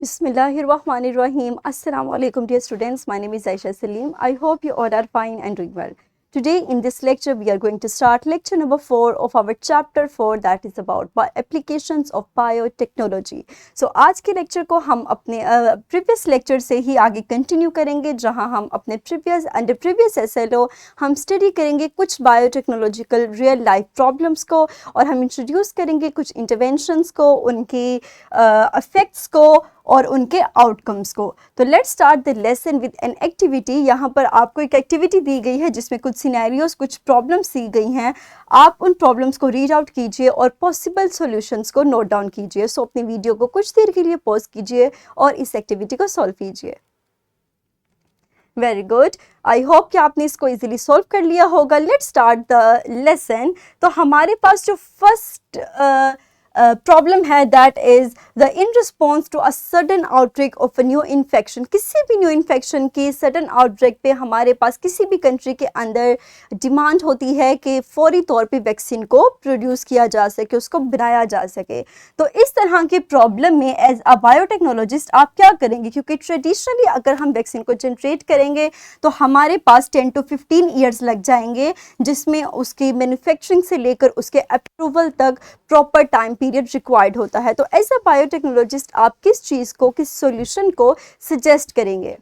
Bismillahirrahmanirrahim. Assalamu alaikum dear students. My name is Aisha Salim. I hope you all are fine and doing well. Today in this lecture we are going to start lecture number 4 of our chapter 4 that is about applications of biotechnology. So आज के lecture को हम अपने previous lecture से ही आगे continue करेंगे जहां हम अपने previous SLO हम study करेंगे कुछ biotechnological real life problems को और हम introduce करेंगे कुछ interventions को उनकी effects को और उनके आउटकम्स को। तो let's start the lesson with an activity. यहाँ पर आपको एक एक्टिविटी दी गई है जिसमें कुछ सिनेरियोस कुछ प्रॉब्लम्स दी गई हैं। आप उन प्रॉब्लम्स को रीड आउट कीजिए और पॉसिबल सॉल्यूशंस को नोट डाउन कीजिए। सो अपनी वीडियो को कुछ देर के लिए पॉज कीजिए और इस एक्टिविटी को सॉल्व कीजिए। वेरी गुड, आई होप कि आपने इसको इजीली सॉल्व कर लिया होगा। Let's start the lesson. तो हमारे पास जो फर्स्ट प्रॉब्लम है that is the in response to a sudden outbreak of a new infection. किसी भी न्यू इन्फेक्शन की सडन आउटब्रेक पे हमारे पास किसी भी कंट्री के अंदर डिमांड होती है कि फौरी तौर पे वैक्सीन को प्रोड्यूस किया जा सके, उसको बनाया जा सके। तो इस तरह के प्रॉब्लम में एज अ बायोटेक्नोलॉजिस्ट आप क्या करेंगे, क्योंकि ट्रेडिशनली अगर हम वैक्सीन को जनरेट करेंगे तो हमारे पास 10 to 15 ईयर्स लग जाएंगे, जिसमें उसकी मैन्युफैक्चरिंग से लेकर उसके अप्रूवल तक प्रॉपर टाइम पीरियड रिक्वायर्ड होता है। तो एज अ बायोटेक्नोलॉजिस्ट आप किस चीज़ को, किस सॉल्यूशन को सजेस्ट करेंगे?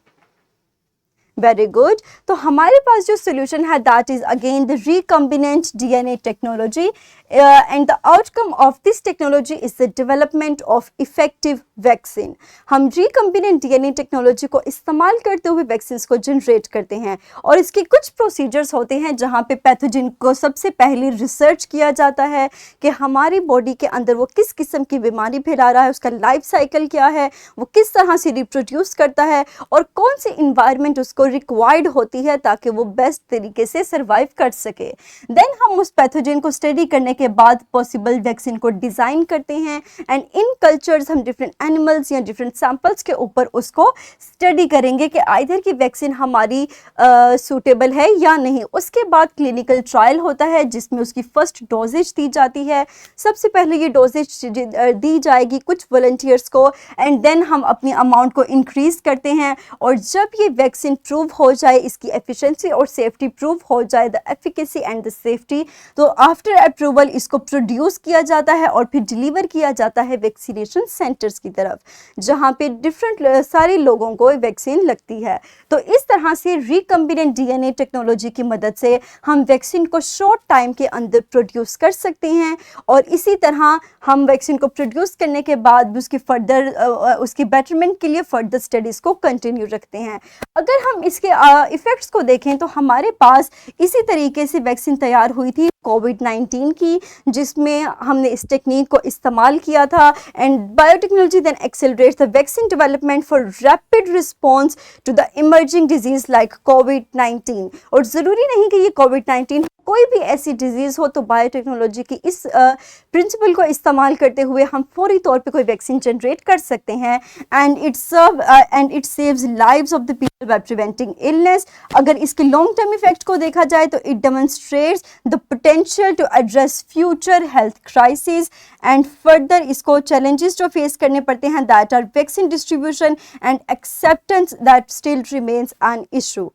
वेरी गुड, तो हमारे पास जो सोल्यूशन है that is again the recombinant DNA technology and the outcome of this technology is the development of effective vaccine. हम रिकम्बिनेंट डीएनए टेक्नोलॉजी को इस्तेमाल करते हुए वैक्सीन को जनरेट करते हैं और इसके कुछ प्रोसीजर्स होते हैं जहाँ पे पैथोजन को सबसे पहले रिसर्च किया जाता है कि हमारी बॉडी के अंदर वो किस किस्म की बीमारी फैला रहा है, उसका लाइफ साइकिल क्या है, वो किस तरह से रिप्रोड्यूस करता है और कौन सी इन्वायरमेंट उसको रिक्वायर्ड होती है ताकि वो बेस्ट तरीके से सर्वाइव कर सके। देन हम उस पैथोजन को स्टडी करने के बाद पॉसिबल वैक्सीन को डिज़ाइन करते हैं एंड इन कल्चर्स हम डिफरेंट एनिमल्स या डिफरेंट सैंपल्स के ऊपर उसको स्टडी करेंगे कि आइदर की वैक्सीन हमारी सूटेबल है या नहीं। उसके बाद क्लिनिकल ट्रायल होता है जिसमें उसकी फर्स्ट डोजेज दी जाती है। सबसे पहले ये डोजेज दी जाएगी कुछ वॉलंटियर्स को एंड देन हम अपनी अमाउंट को इंक्रीज करते हैं और जब ये वैक्सीन प्रूव हो जाए, इसकी एफिशिएंसी और सेफ्टी प्रूव हो जाए, the efficacy and the safety, तो आफ्टर अप्रूवल इसको प्रोड्यूस किया जाता है और फिर डिलीवर किया जाता है वैक्सीनेशन सेंटर्स की तरफ जहां पे डिफरेंट सारे लोगों को वैक्सीन लगती है। तो इस तरह से रिकम्बिनेंट डीएनए टेक्नोलॉजी की मदद से हम वैक्सीन को शॉर्ट टाइम के अंदर प्रोड्यूस कर सकते हैं और इसी तरह हम वैक्सीन को प्रोड्यूस करने के बाद उसकी फर्दर उसकी बेटरमेंट के लिए फर्दर स्टडीज़ को कंटिन्यू रखते हैं। अगर हम इसके इफ़ेक्ट्स को देखें तो हमारे पास इसी तरीके से वैक्सीन तैयार हुई थी कोविड-19 की, जिसमें हमने इस टेक्निक को इस्तेमाल किया था and biotechnology then accelerates the vaccine development for rapid response to the emerging disease like कोविड-19। और ज़रूरी नहीं कि ये कोविड-19 कोई भी ऐसी डिजीज़ हो, तो बायोटेक्नोलॉजी की इस प्रिंसिपल को इस्तेमाल करते हुए हम फौरी तौर पे कोई वैक्सीन जनरेट कर सकते हैं and it saves lives of the people by preventing illness. अगर इसके लॉन्ग टर्म इफेक्ट को देखा जाए तो it demonstrates the potential to address future health crisis and further इसको चैलेंजेस जो फेस करने पड़ते हैं that are vaccine distribution and acceptance that still remains an issue.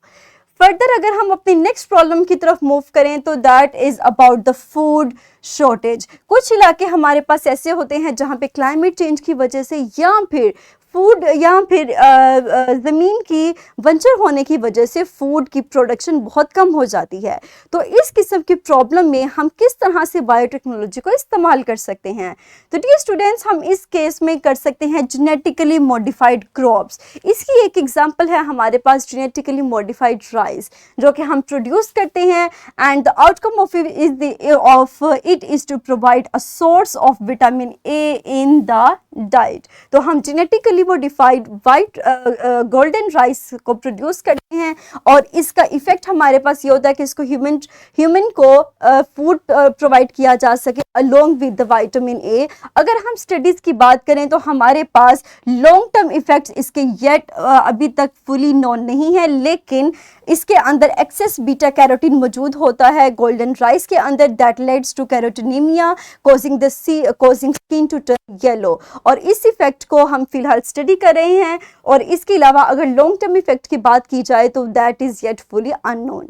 Further अगर हम अपनी नेक्स्ट प्रॉब्लम की तरफ मूव करें तो that is about the food shortage. कुछ इलाके हमारे पास ऐसे होते हैं जहाँ पे क्लाइमेट चेंज की वजह से या फिर फूड या फिर ज़मीन की बंजर होने की वजह से फूड की प्रोडक्शन बहुत कम हो जाती है। तो इस किस्म की प्रॉब्लम में हम किस तरह से बायोटेक्नोलॉजी को इस्तेमाल कर सकते हैं? तो डियर स्टूडेंट्स, हम इस केस में कर सकते हैं जेनेटिकली मॉडिफाइड क्रॉप्स। इसकी एक एग्जांपल है हमारे पास जेनेटिकली मॉडिफाइड राइस जो कि हम प्रोड्यूस करते हैं and the outcome of it is to provide a source of vitamin A in the diet. तो हम genetically modified white golden rice को प्रोड्यूस करते हैं और इसका इफेक्ट हमारे पास ये होता है कि इसको ह्यूमन को फूड प्रोवाइड किया जा सके along with the vitamin A. अगर हम स्टडीज़ की बात करें तो हमारे पास लॉन्ग टर्म इफेक्ट्स इसके येट अभी तक फुली नोन नहीं है, लेकिन इसके अंदर एक्सेस बीटा कैरोटीन मौजूद होता है गोल्डन राइस के अंदर that leads to carotenaemia causing skin to turn yellow. और इस इफेक्ट को हम फिलहाल स्टडी कर रहे हैं, और इसके अलावा अगर लॉन्ग टर्म इफेक्ट की बात की जाए तो that is yet fully unknown.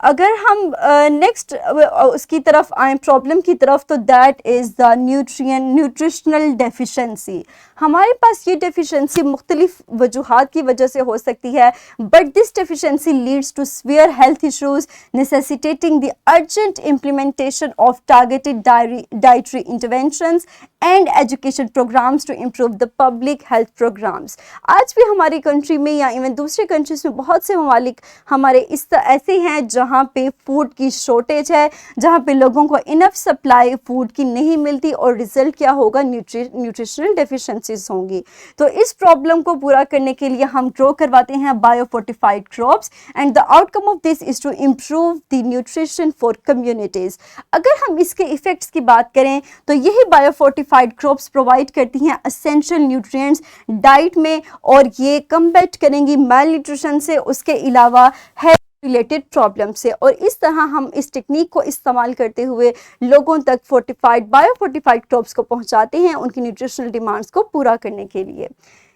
अगर हम नेक्स्ट उसकी तरफ आए, प्रॉब्लम की तरफ, तो that is the nutritional deficiency. हमारे पास ये डेफिशिएंसी मुख्तलिफ वजूहात की वजह से हो सकती है, but this deficiency leads to severe health issues necessitating the urgent implementation of targeted dietary interventions and education programmes to improve the public health programmes. आज भी हमारी कंट्री में या इवन दूसरे कंट्रीज में बहुत से ममालिक हमारे ऐसे हैं जहाँ पे फूड की शॉर्टेज है, जहाँ पे लोगों को इनफ सप्लाई फूड की नहीं मिलती, और रिजल्ट क्या होगा, न्यूट्रिशनल डेफिशिएंसीज होंगी। तो इस प्रॉब्लम को पूरा करने के लिए हम ग्रो करवाते हैं biofortified crops, and the outcome of this is to improve the nutrition for communities. अगर हम इसके इफेक्ट्स की बात करें तो यही बायोफोर्टिफाइड क्रॉप्स प्रोवाइड करती हैं असेंशियल न्यूट्रिएंट्स डाइट में, और ये कम्बैट करेंगी माल न्यूट्रिशन से, उसके अलावा हेल्थ रिलेटेड प्रॉब्लम से। और इस तरह हम इस टेक्निक को इस्तेमाल करते हुए लोगों तक बायोफोर्टिफाइड क्रॉप्स को पहुंचाते हैं उनकी न्यूट्रिशनल डिमांड्स को पूरा करने के लिए।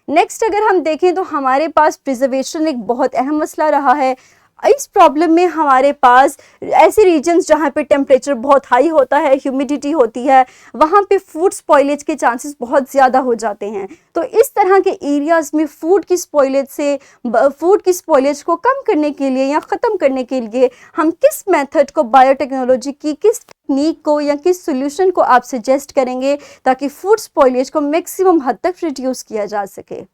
नेक्स्ट अगर हम देखें तो हमारे पास प्रिजर्वेशन एक बहुत अहम मसला रहा है। इस प्रॉब्लम में हमारे पास ऐसे रीजन्स जहाँ पे टेम्परेचर बहुत हाई होता है, ह्यूमिडिटी होती है, वहाँ पे फूड स्पॉइलेज के चांसेस बहुत ज़्यादा हो जाते हैं। तो इस तरह के एरियाज़ में फूड की स्पॉइलेज को कम करने के लिए या ख़त्म करने के लिए हम किस मेथड को, बायोटेक्नोलॉजी की किस टेक्निक को या किस सोल्यूशन को आप सजेस्ट करेंगे ताकि फूड स्पॉइलेज को मैक्सिमम हद तक रिड्यूस किया जा सके?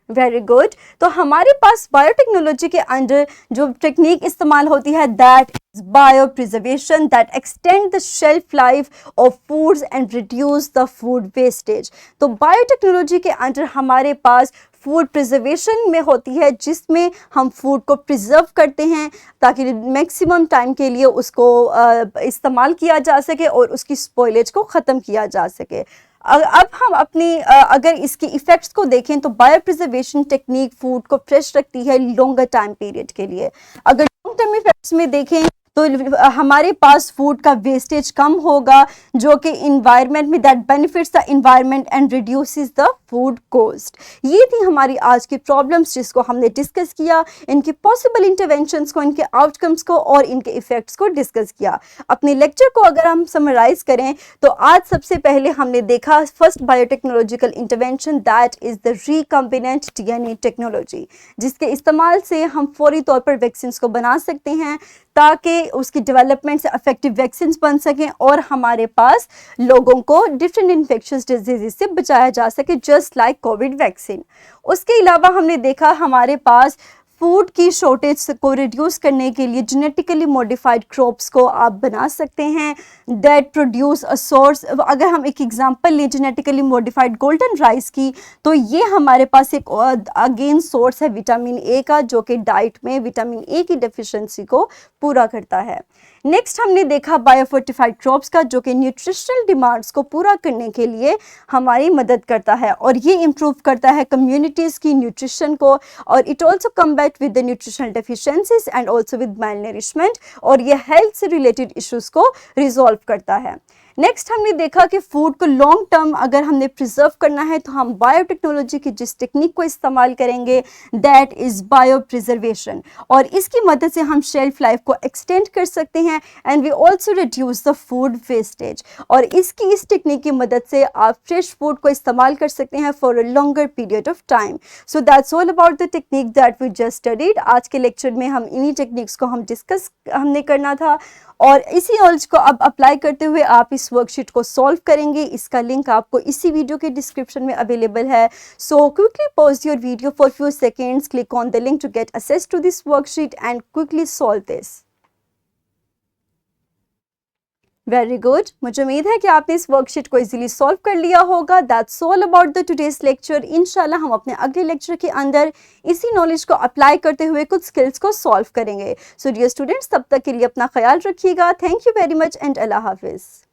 Very good. तो हमारे पास बायोटेक्नोलॉजी के अंडर जो टेक्निक इस्तेमाल होती है that is bio preservation that extend the shelf life of foods and reduce the food wastage. तो बायोटेक्नोलॉजी के अंडर हमारे पास फूड प्रिजर्वेशन में होती है, जिसमें हम फूड को प्रिजर्व करते हैं ताकि मैक्सिमम टाइम के लिए उसको इस्तेमाल किया जा सके और उसकी स्पॉइलेज को ख़त्म किया जा सके। अब हम अपनी अगर इसके इफ़ेक्ट्स को देखें तो बायो प्रिजर्वेशन टेक्निक फूड को फ्रेश रखती है लॉन्गर टाइम पीरियड के लिए। अगर लॉन्ग टर्म इफेक्ट्स में देखें तो हमारे पास फूड का वेस्टेज कम होगा, जो कि इन्वायरमेंट में that benefits the environment and reduces the food cost. ये थी हमारी आज की प्रॉब्लम्स जिसको हमने डिस्कस किया, इनके पॉसिबल इंटरवेंशंस को, इनके आउटकम्स को और इनके इफेक्ट्स को डिस्कस किया। अपने लेक्चर को अगर हम समराइज करें तो आज सबसे पहले हमने देखा first biotechnological intervention that is the recombinant DNA technology, जिसके इस्तेमाल से हम फौरी तौर पर वैक्सीन को बना सकते हैं ताकि उसकी डेवलपमेंट से इफेक्टिव वैक्सीन बन सकें और हमारे पास लोगों को डिफरेंट इन्फेक्शियस डिजीज से बचाया जा सके, जस्ट लाइक कोविड वैक्सीन। उसके अलावा हमने देखा हमारे पास फूड की शॉर्टेज को रिड्यूस करने के लिए जेनेटिकली मॉडिफाइड क्रॉप्स को आप बना सकते हैं दैट प्रोड्यूस अ सोर्स। अगर हम एक एग्जांपल लें जेनेटिकली मॉडिफाइड गोल्डन राइस की, तो ये हमारे पास एक अगेन सोर्स है विटामिन ए का, जो कि डाइट में विटामिन ए की डेफिशिएंसी को पूरा करता है। नेक्स्ट हमने देखा बायोफोर्टिफाइड क्रॉप्स का, जो कि न्यूट्रिशनल डिमांड्स को पूरा करने के लिए हमारी मदद करता है और ये इम्प्रूव करता है कम्युनिटीज़ की न्यूट्रिशन को, और it also combat with the nutritional deficiencies and also with malnourishment, और ये हेल्थ से रिलेटेड इश्यूज को रिजॉल्व करता है। नेक्स्ट हमने देखा कि फूड को लॉन्ग टर्म अगर हमने प्रिजर्व करना है तो हम बायोटेक्नोलॉजी की जिस टेक्निक को इस्तेमाल करेंगे दैट इज़ बायो प्रिजर्वेशन, और इसकी मदद से हम शेल्फ लाइफ को एक्सटेंड कर सकते हैं and we also reduce the food wastage. और इस टेक्निक की मदद से आप फ्रेश फूड को इस्तेमाल कर सकते हैं for a longer period of time. So that's all about the technique that we just studied. आज के लेक्चर में हम इन्हीं टेक्निक्स को हमने करना था, और इसी नॉलेज को अब अप्लाई करते हुए आप इस वर्कशीट को सॉल्व करेंगे। इसका लिंक आपको इसी वीडियो के डिस्क्रिप्शन में अवेलेबल है। So quickly pause your video for few seconds, click on the link to get access to this worksheet and quickly solve this. Very good, मुझे उम्मीद है कि आपने इस वर्कशीट को इजीली सॉल्व कर लिया होगा। That's all about the today's lecture. इंशाल्लाह हम अपने अगले लेक्चर के अंदर इसी नॉलेज को अप्लाई करते हुए कुछ स्किल्स को सॉल्व करेंगे। सो डियर स्टूडेंट्स, तब तक के लिए अपना ख्याल रखिएगा। Thank you very much and अल्लाह हाफिज़।